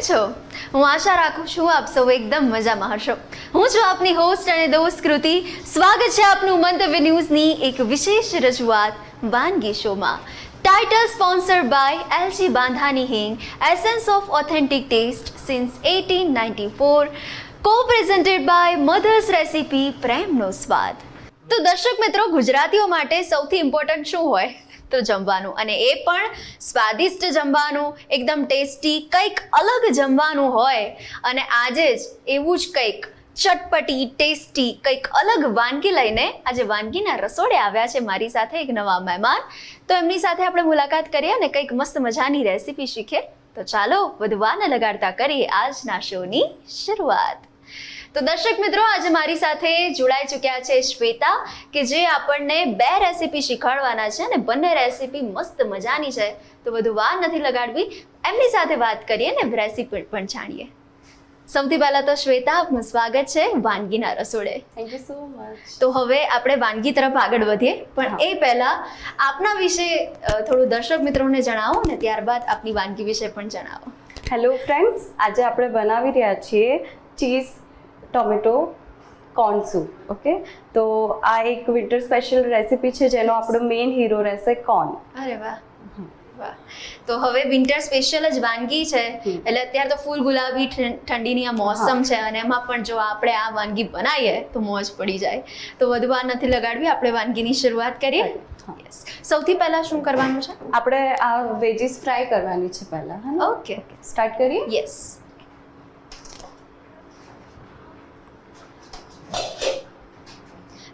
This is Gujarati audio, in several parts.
છો? હું આશા રાખું છું આપ સૌ એકદમ મજામાં હશો. હું છું આપની હોસ્ટ અને દોસ્ત કૃતિ. સ્વાગત છે આપનું મંતવ્ય ન્યૂઝની એક વિશેષ રજૂઆત વાનગી શોમાં. Title sponsored by LG Bandhani hing, essence of authentic taste since 1894, co presented by mother's recipe, પ્રેમનો સ્વાદ. તો દર્શક મિત્રો, ગુજરાતીઓ માટે સૌથી ઇમ્પોર્ટન્ટ શું હોય? તો જમવાનું, અને એ પણ સ્વાદિષ્ટ જમવાનું, એકદમ ટેસ્ટી, કંઈક અલગ જમવાનું હોય. અને આજે જ એવું જ કંઈક ચટપટી ટેસ્ટી કંઈક અલગ વાનગી લઈને આજે વાનગીના રસોડે આવ્યા છે મારી સાથે એક નવા મહેમાન. તો એમની સાથે આપણે મુલાકાત કરીએ અને કંઈક મસ્ત મજાની રેસીપી શીખીએ. તો ચાલો વધુ વાર ન લગાડતા કરીએ આજના શોની શરૂઆત. તો દર્શક મિત્રો, આજે મારી સાથે જોડાઈ ચૂક્યા છે શ્વેતા, કે જે આપણને 2 રેસીપી શીખવાડવાના છે અને બંને રેસીપી મસ્ત મજાની છે. તો વધુ વાર નથી લગાડવી, એમની સાથે વાત કરીએ ને રેસીપી પણ જાણીએ. સૌથી પહેલા તો શ્વેતા, આપનું સ્વાગત છે વાનગીના રસોડે. Thank you so much. તો હવે આપણે વાનગી તરફ આગળ વધીએ, પણ એ પહેલા આપના વિશે થોડું દર્શક મિત્રોને જણાવો ને ત્યારબાદ આપની વાનગી વિશે પણ જણાવો. હેલો ફ્રેન્ડ્સ, આજે આપણે બનાવી રહ્યા છીએ cheese tomato corn soup. Okay, તો આ એક વિન્ટર સ્પેશિયલ રેસીપી છે જેનો આપણો મેઇન હીરો રહેશે કોર્ન. અરે વાહ વાહ. તો હવે વિન્ટર સ્પેશિયલ જ વાનગી છે, એટલે અત્યારે તો ફૂલ ગુલાબી ઠંડીની આ મોસમ છે, અને એમાં પણ જો આપણે આ વાનગી બનાવીએ તો મોજ પડી જાય. તો વધુ વાર નથી લગાડવી, આપણે વાનગીની શરૂઆત કરીએ. સૌથી પહેલા શું કરવાનું છે? આપણે આ વેજીસ ફ્રાય કરવાની છે પહેલા. હા, ઓકે, સ્ટાર્ટ કરીએ. યસ.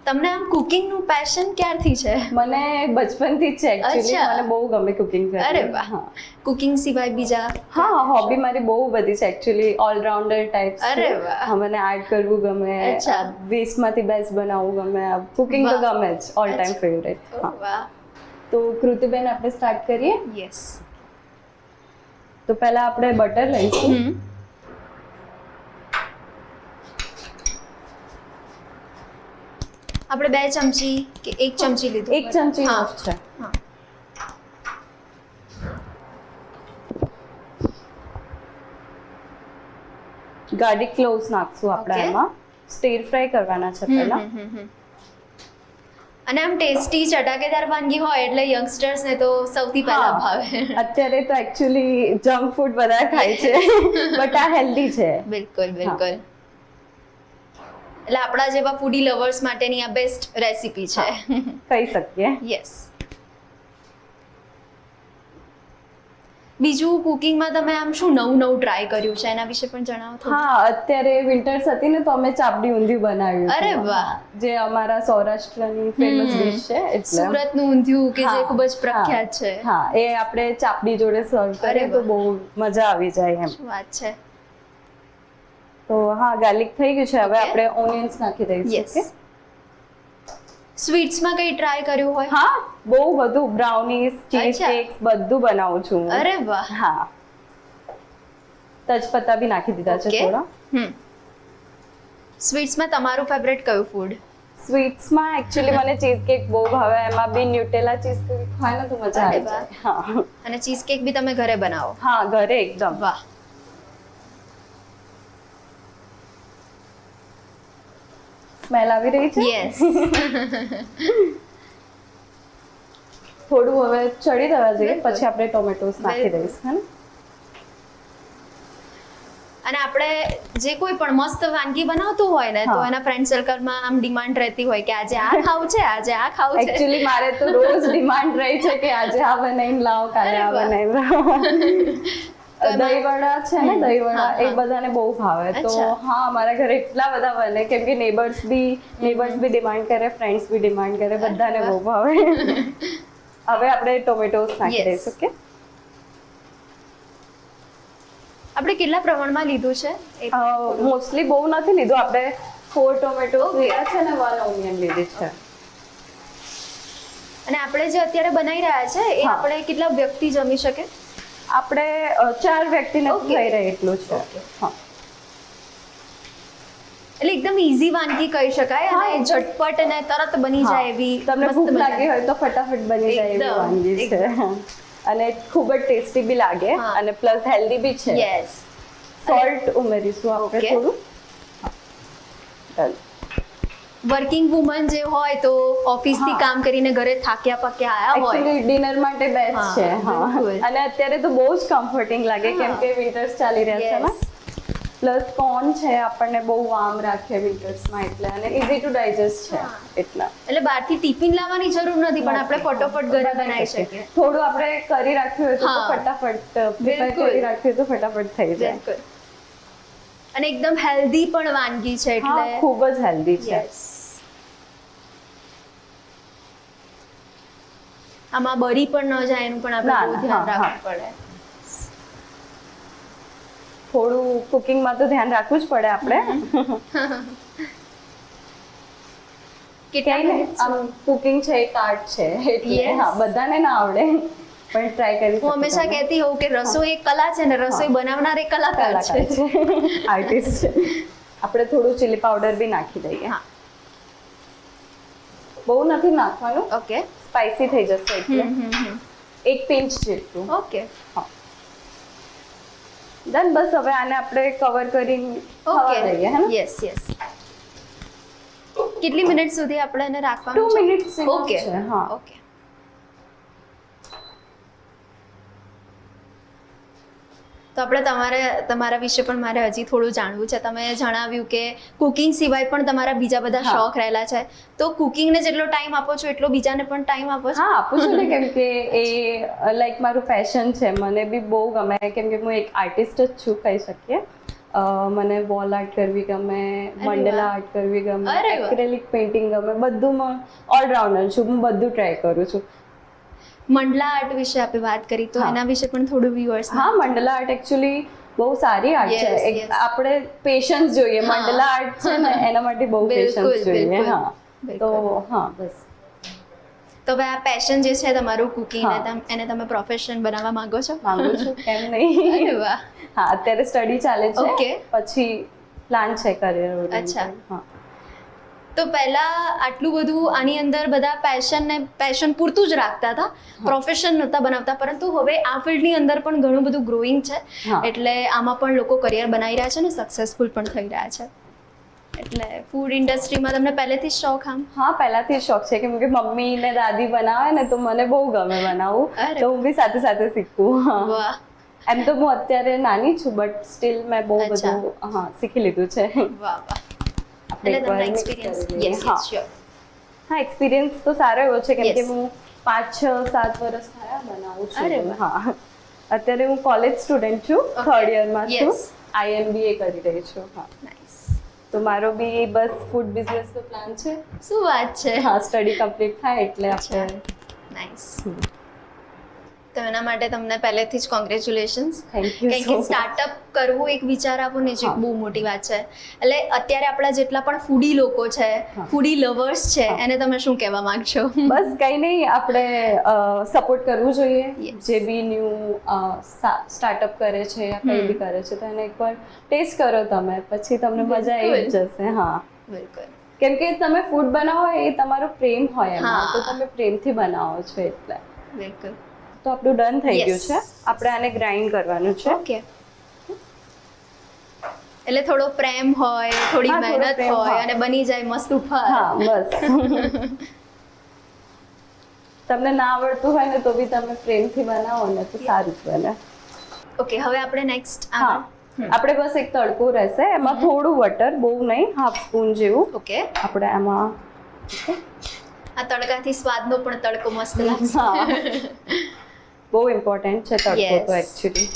તમને આમ કુકિંગનું પેશન ક્યારથી છે? મને બચપનથી જ છે એકચ્યુઅલી. અચ્છા. મને બહુ ગમે કુકિંગ કરવું. અરે વાહ. હા, કુકિંગ સિવાય બીજા? હા, હોબી મારી બહુ બધી છે એકચ્યુઅલી, ઓલરાઉન્ડર ટાઈપ. અરે વાહ. હા, મને આર્ટ કરવું ગમે, અચ્છા. વેસ્ટમાંથી બેસ્ટ બનાવવું ગમે, કુકિંગ તો વાહ. ગમે જ, ઓલ ટાઈમ ફેવરેટ. ઓ વાહ. તો કૃતિબેન, આપણે સ્ટાર્ટ કરીએ. યસ. તો પહેલા આપણે બટર લઈશું. આપણે 2 ચમચી કે 1 ચમચી લીધું? 1 ચમચી હા. enough છે. હા. ગાર્લિક ક્લોવ્સ નાખશું આપણે Okay. એમાં. સ્ટીર ફ્રાય કરવાના છે પહેલા. અને આમ ટેસ્ટી ચટાકેદાર વાનગી હોય એટલે યંગસ્ટર્સ ને તો સૌથી પહેલા હા. ભાવે. અત્યારે તો એકચ્યુઅલી જંક ફૂડ બધા ખાય છે, બટ આ હેલ્ધી છે. બિલકુલ બિલકુલ. એટલે આપણા જેવા ફૂડી લવર્સ માટેની આ બેસ્ટ રેસીપી છે. કહી શકીએ. યસ. બીજું કુકિંગમાં તમે આમ શું નવું ટ્રાય કર્યું છે એના વિશે પણ જણાવો થોડું. હા, અત્યારે વિન્ટર્સ હતી ને તો અમે ચાપડી ઊંધિયું બનાવ્યું હતું. અરે વાહ. જે અમારા સૌરાષ્ટ્રની ફેમસ ડિશ છે એટલે. સુરતનું ઊંધિયું કે જે હા, ખૂબ જ પ્રખ્યાત છે. હા, એ આપણે ચાપડી જોડે સર્વ કરીએ અરે તો વાહ. બહુ મજા આવી જાય એમ. શું વાત છે. તો હા, ગાર્લિક થઈ ગયું છે. હવે Okay. આપણે ઓનિયન્સ નાખી દઈશું. યસ. okay? સ્વીટ્સમાં કઈ ટ્રાય કર્યું હોય? હા, બહુ બધું, બ્રાઉનીઝ, ચીઝ અચ્છા. કેક્સ બધું બનાવું છું હું. અરે વાહ. હા, તજપત્તા બી નાખી દીધા છે Okay. થોડા. સ્વીટ્સમાં તમારું ફેવરેટ કયું ફૂડ? સ્વીટ્સમાં એકચ્યુઅલી મને ચીઝ કેક બહુ ભાવે. એમાં બી ન્યુટેલા ચીઝ કેક હોય ને તો મજા આવી અરે જાય. હા, અને ચીઝ કેક બી તમે ઘરે બનાવો? હા, ઘરે એકદમ. વાહ. સ્મેલ આવી રહી છે. યસ. થોડું હવે ચડી દેવા જોઈએ, બિલકુલ. પછી આપણે ટોમેટોસ નાખી બિલકુલ. દઈશું. હે ને? અને આપણે જે કોઈ પણ મસ્ત વાનગી બનાવતું હોય ને તો હા. એના ફ્રેન્ડ સર્કલમાં આમ ડિમાન્ડ રહેતી હોય કે આજે આ ખાવું છે, આજે આ ખાવું છે. એકચ્યુઅલી મારે તો રોજ ડિમાન્ડ રહી છે કે આજે આ બનાવીને લાવો, કાલે અરે આ વાહ. બનાવીને લાવો. એમાં- દહીંવડા છે ને, દહીંવડા હા, એ હા. બધાને બહુ ભાવે. તો અચ્છા. હા, મારા ઘરે એટલા બધા બને કેમ કે નેબર્સ બી ડિમાન્ડ કરે, ફ્રેન્ડ્સ બી ડિમાન્ડ કરે, બધાને બહુ ભાવે. હવે આપણે ટોમેટોસ નાખી Yes. દઈશું. કે આપણે કેટલા પ્રમાણમાં લીધું છે? મોસ્ટલી બહુ નથી લીધું આપણે. 4 ટોમેટોસ Okay. લીધા છે ને 1 ઓનિયન લીધી છે. અને આપણે જે અત્યારે બનાવી રહ્યા છે એ હા. આપણે કેટલા વ્યક્તિ જમી શકે? આપણે 4 વ્યક્તિને Okay. થઈ રહે એટલું છે. હા, એટલે એકદમ ઈઝી વાનગી કહી શકાય અને હા. ઝટપટ અને તરત બની હા. જાય એવી તમને મસ્ત ભૂખ મજાની. લાગી હોય તો ફટાફટ બની જાય એવી એકદમ, વાનગી છે. અને ખૂબ જ ટેસ્ટી બી લાગે હા. અને પ્લસ હેલ્ધી બી છે. યસ. સોલ્ટ ઉમેરીશું આપણે Okay. થોડું. ડન. વર્કિંગ વુમન જે હોય તો ઓફિસ થી હા. કામ કરીને ઘરે થાક્યા પાક્યા આયા હોય એકચ્યુઅલી ડિનર માટે બેસ્ટ હા, છે. હા. બિલકુલ. અને અત્યારે તો બહુ જ કમ્ફર્ટિંગ લાગે કેમ કે વિન્ટર્સ ચાલી રહ્યા છે ને. Yes. પ્લસ કોર્ન છે આપણને બહુ વાર્મ રાખે વિન્ટર્સમાં એટલે અને ઇઝી ટુ ડાયજેસ્ટ છે એટલા. એટલે બહારથી ટિફિન લાવવાની જરૂર નથી પણ આપણે ફટોફટ ઘરે બનાવી શકીએ. થોડું આપણે કરી રાખ્યું હોય તો હા. ફટાફટ પ્રિપેર બિલકુલ. કરી રાખ્યું હોય તો ફટાફટ થઈ જાય. બિલકુલ. અને એકદમ હેલ્ધી પણ વાનગી છે હા એટલે ખૂબ જ હેલ્ધી છે. Yes. આમાં બળી પણ ન જાય એનું પણ આપણે ના, બહુ ના, ધ્યાન હા, રાખવું પડે. થોડું કુકિંગમાં તો ધ્યાન રાખવું જ પડે આપણે. કેટલા ક્યાંય ને minutes? આમ કુકિંગ છે એક આર્ટ છે એટલે Yes. હા બધાને ના આવડે પણ ટ્રાય કરી હું હંમેશા કહેતી હોઉં કે રસોઈ એક કલા છે ને રસોઈ બનાવનાર એક કલાકાર છે. આર્ટિસ્ટ છે. આપણે થોડું ચીલી પાવડર બી નાખી દઈએ. હા. બહુ નથી નાખવાનું, ઓકે. સ્પાઇસી થઈ જશે એટલે એક પિંચ જેટલું. ઓકે. ડન. બસ હવે આને આપણે કવર કરીને થવા ઓકે. દઈએ હે ને. Yes yes. કેટલી મિનિટ સુધી આપણે એને 2 રાખવાનું છે? Minutes okay. છે. હા. ઓકે. તો આપણે તમારા વિશે પણ મારે હજી થોડું જાણવું છે. તમે જણાવ્યું કે કુકિંગ સિવાય પણ તમારા બીજા બધા હા. શોખ રહેલા છે. તો કુકિંગને જેટલો ટાઈમ આપો છો એટલો બીજાને પણ ટાઈમ આપો છો? હા આપું છું ને કેમ કે એ લાઈક મારું પેશન છે. મને બી બહુ ગમે કેમ કે હું એક આર્ટિસ્ટ જ છું કહી શકીએ. મને વોલ આર્ટ કરવી ગમે, મંડલા વાહ. આર્ટ કરવી ગમે, અરે વાહ. એક્રેલિક પેઇન્ટિંગ ગમે, બધુંમાં ઓલરાઉન્ડર છું. હું બધું ટ્રાય કરું છું. મંડલા આર્ટ વિશે આપણે વાત કરી તો હા. એના વિશે પણ થોડું વ્યુઅર્સ હા મંડલા આર્ટ એકચ્યુઅલી બહુ સારી આર્ટ છે. Yes, એક yes. આપણે પેશન્સ જોઈએ. હા. મંડલા આર્ટ છે ને એના માટે બહુ બિલકુલ, પેશન્સ જોઈએ. બિલકુલ. હા તો બિલકુલ. હા બસ. તો હવે આ પેશન જે છે તમારું કુકિંગ હા. એને તમે પ્રોફેશન બનાવવા માંગો છો? માંગુ છું કેમ નહીં. અરે વાહ. હા અત્યારે સ્ટડી ચાલે છે. Okay. પછી પ્લાન છે કરિયર અચ્છા. હા. તો પહેલા આટલું બધું આની અંદર બધા પેશન પૂરતું જ રાખતા હતા, પ્રોફેશન નહોતા બનાવતા, પરંતુ હવે આ ફિલ્ડની અંદર પણ ઘણું બધું ગ્રોઈંગ છે. હા. એટલે આમાં પણ લોકો કરિયર બનાવી રહ્યા છે ને સક્સેસફુલ પણ થઈ રહ્યા છે. એટલે ફૂડ ઇન્ડસ્ટ્રીમાં તમને પહેલેથી જ શોખ આમ? હા પહેલાથી જ શોખ છે કેમ કે મમ્મી ને દાદી બનાવે ને તો મને બહુ ગમે બનાવવું. અરે. તો હું બી સાથે સાથે શીખું. હા. વાહ. એમ તો હું અત્યારે નાની છું બટ સ્ટીલ મેં બહુ અચ્છા. બધું હા શીખી લીધું છે. વાહ વાહ. આપણે એટલે તમને એકવાર mix એક્સપિરિયન્સ કરી લઈએ. યસ હા. Yes sure. હા એક્સપિરિયન્સ તો સારો એવો છે કેમ કે Yes. હું 5, 6, 7 વર્ષ થયા બનાવું અરે છું. વાહ. હા અત્યારે હું કોલેજ સ્ટુડન્ટ છું. Okay. 3rd યરમાં છું. Yes. IMBA કરી રહી છું. હા નાઇસ. તો મારો બી બસ ફૂડ બિઝનેસ નો પ્લાન છે. શું વાત છે. હા સ્ટડી કમ્પ્લીટ થાય એટલે અચ્છા. આપણે નાઇસ. તો એના માટે તમને પહેલેથી જ કોંગ્રેચ્યુલેશન્સ. Thank you કારણ so કે much. સ્ટાર્ટઅપ કરવું એક વિચાર આપો ને જે હા. બહુ મોટી વાત છે. એટલે અત્યારે આપણા જેટલા પણ ફૂડી લોકો છે, હા. ફૂડી લવર્સ છે, હા. એને તમે શું કહેવા માંગશો? બસ કંઈ નહીં આપણે સપોર્ટ કરવું જોઈએ. Yes. જે બી ન્યૂ સ્ટાર્ટઅપ કરે છે યા કંઈ બી કરે છે તો એને એકવાર ટેસ્ટ કરો તમે પછી તમને મજા આવી જ જશે. હા બિલકુલ. કેમ કે તમે ફૂડ બનાવો એ તમારો પ્રેમ હોય એમાં હા. તો તમે પ્રેમથી બનાવો છો એટલે. બિલકુલ. તો આપણું ડન થઈ Yes. ગયું છે. આપણે આને ગ્રાઇન્ડ કરવાનું છે. ઓકે. એટલે થોડો પ્રેમ હોય, થોડી હા, થોડો મહેનત પ્રેમ હોય હોય. અને બની જાય મસ્ત ઉપહાર. હા બસ. તમને ના આવડતું હોય ને તો બી તમે પ્રેમથી બનાવો ને તો સારું જ બને. ઓકે હવે આપણે નેક્સ્ટ હા આપણે બસ એક તડકો રહેશે એમાં થોડું બટર બહુ નહીં 1/2 સ્પૂન જેવું ઓકે. આપણે એમાં આ તડકાથી સ્વાદનો પણ તડકો મસ્ત લાગશે. હા બહુ ઇમ્પોર્ટન્ટ છે તડકો તો Yes. એકચ્યુઅલી.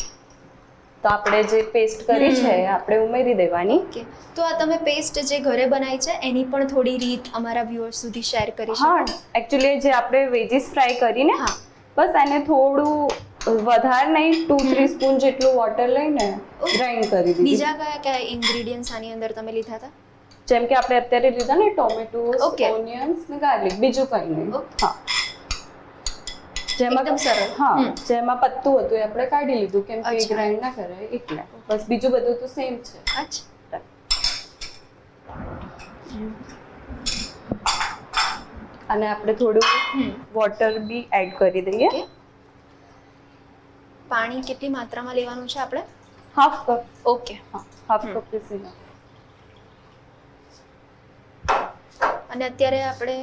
તો આપણે જે પેસ્ટ કરી છે એ આપણે ઉમેરી દેવાની. ઓકે. તો આ તમે પેસ્ટ જે ઘરે બનાવી છે એની પણ થોડી રીત અમારા વ્યુઅર્સ સુધી શેર કરી શકો? હા એકચ્યુઅલી જે આપણે વેજીસ ફ્રાય કરીને હા. બસ એને થોડું વધારે નહીં 2-3 સ્પૂન જેટલું વોટર લઈને ગ્રાઇન્ડ કરી દીધી. બીજા કયા કયા ઇન્ગ્રેડિયન્ટ્સ આની અંદર તમે લીધા હતા? જેમ કે આપણે અત્યારે લીધા ને ટોમેટોસ, Okay. ઓનિયન્સ ને ગાર્લિક બીજું કંઈ નહીં. Okay. હા જેમાં એકદમ સરળ. હા જેમાં પત્તું હતું એ આપણે કાઢી લીધું કેમ કે અચ્છા. ગ્રાઇન્ડ ના કરાય એટલે બસ બીજું બધું તો સેમ છે. અચ્છા. અને આપણે થોડું વોટર બી એડ કરી દઈએ. ઓકે. પાણી કેટલી માત્રામાં લેવાનું છે આપણે? Half cup. ઓકે. હા, હાફ કપ ઇઝ ઇનફ. અને અત્યારે આપણે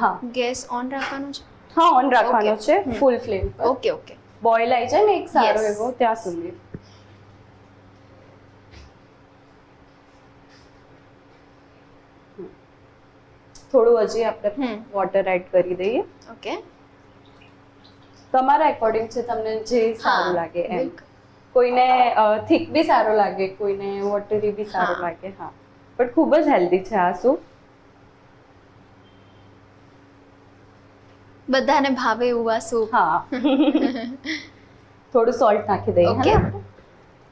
હા ગેસ ઓન રાખવાનું છે. હા, ઓન રાખવાનો Okay. છે ફૂલ ફ્લેમ પર. Okay okay. બોઇલ આવી જાય ને એક સારો Yes. એવો ત્યાં સુધી. થોડું હજી આપણે વોટર એડ કરી દઈએ. ઓકે. તમારા એકોર્ડિંગ છે, તમને જે સારું લાગે એમ. બિલકુલ. કોઈને થીક બી સારો લાગે, કોઈને વોટરી બી સારો હા. લાગે. હા, પણ ખૂબ જ હેલ્ધી છે આ સૂપ. બધાને ભાવે એવું આ સૂપ. હા. થોડું સોલ્ટ નાખી દઈએ. Okay. હે ને?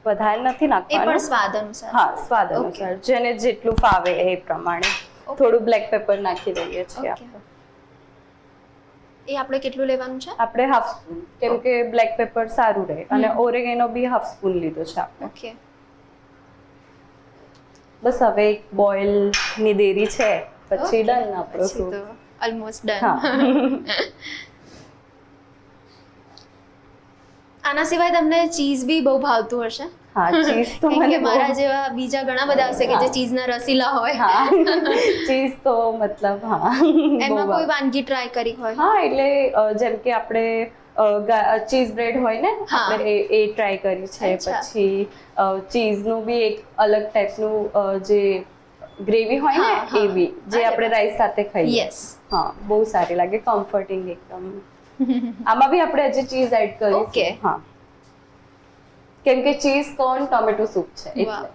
વધારે નથી એ પણ નાખવાનું. સ્વાદ અનુસાર. હા, સ્વાદ અનુસાર જેને જેટલું ફાવે એ પ્રમાણે. થોડું બ્લેક પેપર નાખી દઈએ છીએ Okay. આપણે. એ આપણે કેટલું લેવાનું છે? આપણે હાફ સ્પૂન, કેમ કે બ્લેક પેપર સારું રહે. અને ઓરેગેનો બી હાફ સ્પૂન લીધો છે આપણે. ઓકે. બસ હવે એક બોઇલ ની દેરી છે, પછી ડન આપણો પછી સૂપ. તો ઓલમોસ્ટ ડન. હા. આના સિવાય તમને ચીઝ બી બહુ ભાવતું હશે. હા, ચીઝ તો કેમ મને કે મારા જેવા બીજા ઘણા બધા હશે કે જે ચીઝના રસીલા હોય. હા, ચીઝ તો મતલબ હા. એમાં કોઈ વાનગી ટ્રાય કરી હોય? હા, એટલે જેમ કે આપણે ચીઝ બ્રેડ હોય ને, હા. આપણે એ ટ્રાય કરી છે. અચ્છા. પછી ચીઝનું બી એક અલગ ટાઈપનું જે ગ્રેવી હોય ને, હા, હા. એ બી જે અરે આપણે વાહ. રાઈસ સાથે ખાઈએ. યસ. હા, બહુ સારી લાગે, કમ્ફર્ટિંગ એકદમ. આમાં બી આપણે હજી ચીઝ એડ કરીશું. Okay. હા, કેમ કે ચીઝ કોર્ન ટોમેટો સૂપ છે વાહ. એટલે.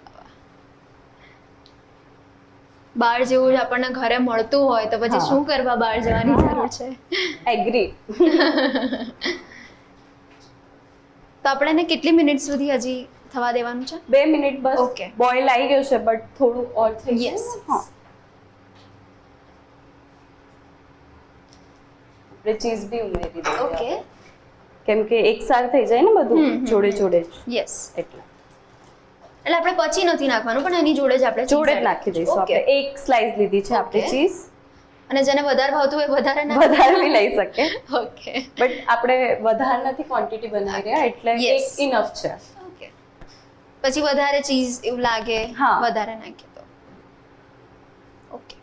બહાર જેવું જ આપણને ઘરે મળતું હોય તો પછી હા. શું કરવા બહાર જવાની જરૂર છે? એગ્રી. તો આપણે એને કેટલી મિનિટ સુધી હજી થવા દેવાનું છે? 2 મિનિટ બસ. Okay. બોઇલ આવી ગયું છે, બટ થોડું ઓર થઈ Yes. ગયું. હા, આપણે ચીઝ બી ઉમેરી દઈએ. ઓકે. કેમ કે એકસાર થઈ જાય ને બધું જોડે જોડે જ. યસ. એટલે એટલે આપણે પછી નથી નાખવાનું, પણ એની જોડે જ આપણે cheese જોડે જ add નાખી કરીશું. દઈશું. Okay. આપણે એક સ્લાઇસ લીધી છે આપણે Okay. ચીઝ. અને જેને વધારે ભાવતું હોય વધારે વધારે બી લઈ શકે, ઓકે. બટ આપણે વધારે નથી ક્વોન્ટિટી બનાવી રહ્યા, એટલે Yes. એક ઇનફ છે. ઓકે. પછી વધારે ચીઝ એવું લાગે હા. વધારે નાખીએ તો. ઓકે.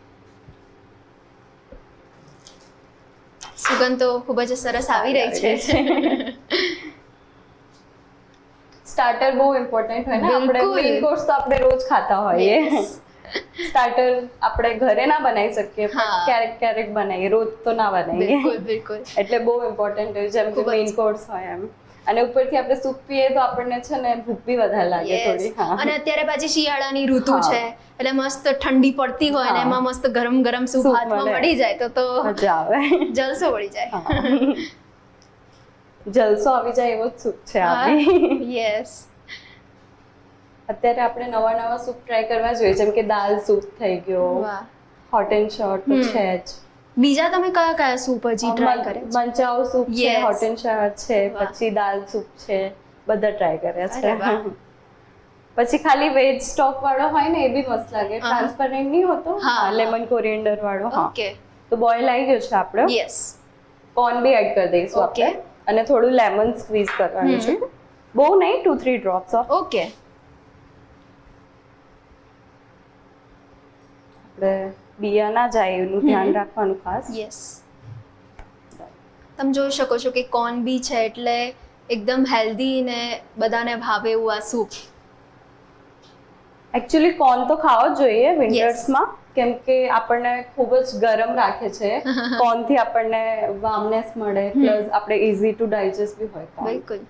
સુગંધ તો ખૂબ જ સરસ આવી રહી છે. સ્ટાર્ટર બહુ ઇમ્પોર્ટન્ટ હોય ને. આપણે બિલકુલ. મેઇન કોર્સ તો આપણે રોજ ખાતા હોઈએ. Yes. સ્ટાર્ટર આપણે ઘરે ના બનાવી શકીએ, પણ હા. ક્યારેક ક્યારેક બનાવીએ, રોજ તો ના બનાવીએ. બિલકુલ બિલકુલ. એટલે બહુ ઇમ્પોર્ટન્ટ હોય, જેમ કે ખૂબ જ. મેઇન કોર્સ હોય એમ. અને ઉપરથી આપણે સૂપ પીએ તો આપણને છે ને ભૂખ બી વધારે લાગે Yes. થોડી. હા, અને અત્યારે પાછી શિયાળાની ઋતુ હા. છે એટલે મસ્ત ઠંડી પડતી હોય ને હા. એમાં મસ્ત ગરમ ગરમ સૂપ સૂપ હાથમાં મળે. મળી જાય તો મજા આવે. જલસો પડી જાય. હા. જલસો આવી જાય એવો જ સૂપ છે આ બી. યસ. અત્યારે આપણે નવા નવા સૂપ ટ્રાય કરવા જોઈએ, જેમ કે દાલ સૂપ થઈ ગયો, વાહ. હોટ એન્ડ શોર્ટ તો છે જ. બીજા તમે કયા કયા સૂપ હજી ટ્રાય કરે છે? મંચાઓ સૂપ છે, Yes. હોટ એન્ડ શોર્ટ છે, વાહ. પછી દાલ સૂપ છે, બધા ટ્રાય કર્યા અરે વાહ. છે. પછી ખાલી વેજ સ્ટોક વાળો હોય ને, એ બી મસ્ત લાગે. હા. ટ્રાન્સપરન્ટ નહીં હોતો, હા. લેમન કોરિએન્ડર વાળો. હા, ઓકે. તો બોઇલ આવી ગયો છે આપણો. યસ. કોર્ન બી એડ કરી દઈશું Okay. આપણે, અને થોડું લેમન સ્ક્વીઝ કરવાનું છે. બહુ નહીં, 2-3 ડ્રોપ્સ ઓફ. ઓકે. આપણે બિયા ના જાય એનું ધ્યાન રાખવાનું ખાસ. યસ. તમે જોઈ શકો છો કે કોર્ન બી છે એટલે એકદમ હેલ્ધી ને બધાને ભાવે એવું આ સૂપ. એકચ્યુઅલી કોર્ન તો ખાવો જ જોઈએ વિન્ટર્સમાં, કેમ કે આપણને ખૂબ જ ગરમ રાખે છે. કોર્નથી આપણને વાર્મનેસ મળે, પ્લસ આપણે ઇઝી ટુ ડાયજેસ્ટ બી હોય corn. બિલકુલ.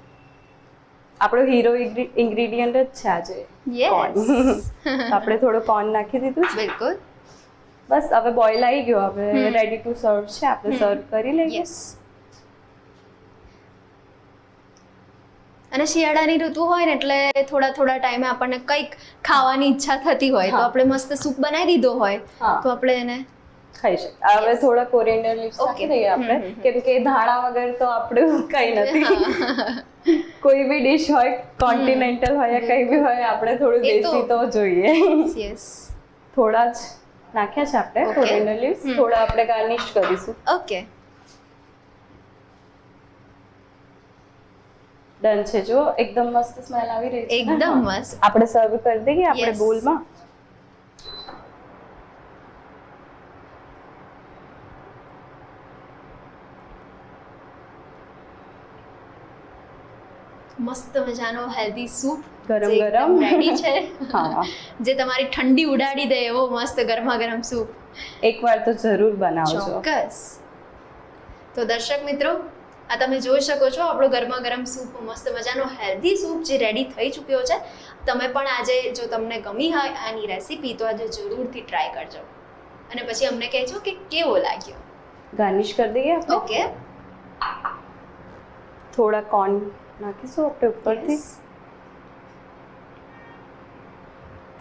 આપણો હીરો ઇન્ગ્રેડિયન્ટ જ છે આજે corn. યસ. આપણે થોડું કોર્ન નાખી દીધું છે. બિલકુલ. બસ હવે બોઇલ આવી ગયો, હવે રેડી ટુ સર્વ છે. આપણે સર્વ કરી લઈએ. યસ. અને શિયાળાની ઋતુ હોય ને એટલે થોડા થોડા ટાઈમે આપણને કંઈક ખાવાની ઈચ્છા થતી હોય તો હા. આપણે મસ્ત સૂપ બનાવી દીધો હોય હા. તો આપણે એને ખાઈ શકીએ. હવે થોડા કોરિએન્ડર લીવ્સ Okay. નાખી દઈએ આપણે, કેમ કે ધાણા વગર તો આપણું કંઈ નથી. કોઈ બી ડિશ હોય, કોન્ટિનેન્ટલ હોય યા કંઈ બી હોય, આપણે થોડું એ તો- દેશી તો જોઈએ. યસ. થોડા જ નાખ્યા છે આપણે Okay. કોરિએન્ડર લીવ્સ, થોડા આપણે ગાર્નિશ કરીશું. ઓકે. ડન છે, જો એકદમ મસ્ત સ્મેલ આવી રહી છે ને? એકદમ હા. મસ્ત. આપણે સર્વ કરી દઈએ આપણે Yes. બોલમાં. મસ્ત મજાનો હેલ્ધી સૂપ ગરમ ગરમ. રેડી છે. હા, જે તમારી ઠંડી ઉડાડી દે એવો મસ્ત ગરમા ગરમ સૂપ. એકવાર તો જરૂર બનાવજો. ચોક્કસ. તો દર્શક મિત્રો, આ તમે જોઈ શકો છો આપણો ગરમા ગરમ સૂપ, મસ્ત મજાનો હેલ્ધી સૂપ જે રેડી થઈ ચૂક્યો છે. તમે પણ આજે જો તમને ગમી હોય આની રેસીપી તો આજે જરૂરથી ટ્રાય કરજો અને પછી અમને કહેજો કે કેવો લાગ્યો. ગાર્નિશ કરી દઈએ આપણે. ઓકે. થોડા કોર્ન નાખીશું આપણે ઉપરથી. Yes.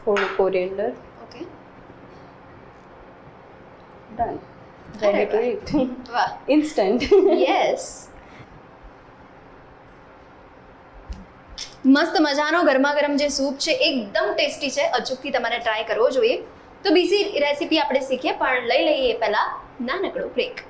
થોડું coriander. Okay. Done. Ready to અરે ઈટ. વાહ. ઇન્સ્ટન્ટ. યસ. મસ્ત મજાનો ગરમા ગરમ જે સૂપ છે એકદમ ટેસ્ટી છે. અચૂકથી તમારે ટ્રાય કરવો જોઈએ. તો બીજી રેસીપી આપણે શીખીએ પણ લઈ લઈએ એ પહેલા નાનકડો બ્રેક.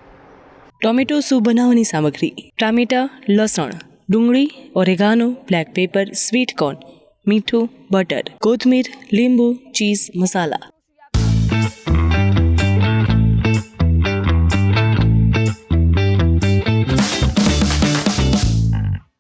ટોમેટો સૂપ બનાવવાની સામગ્રી: ટામેટા, લસણ, ડુંગળી, oregano, black paper, sweet corn, મીઠું, બટર, કોથમીર, લીંબુ, ચીઝ, મસાલા.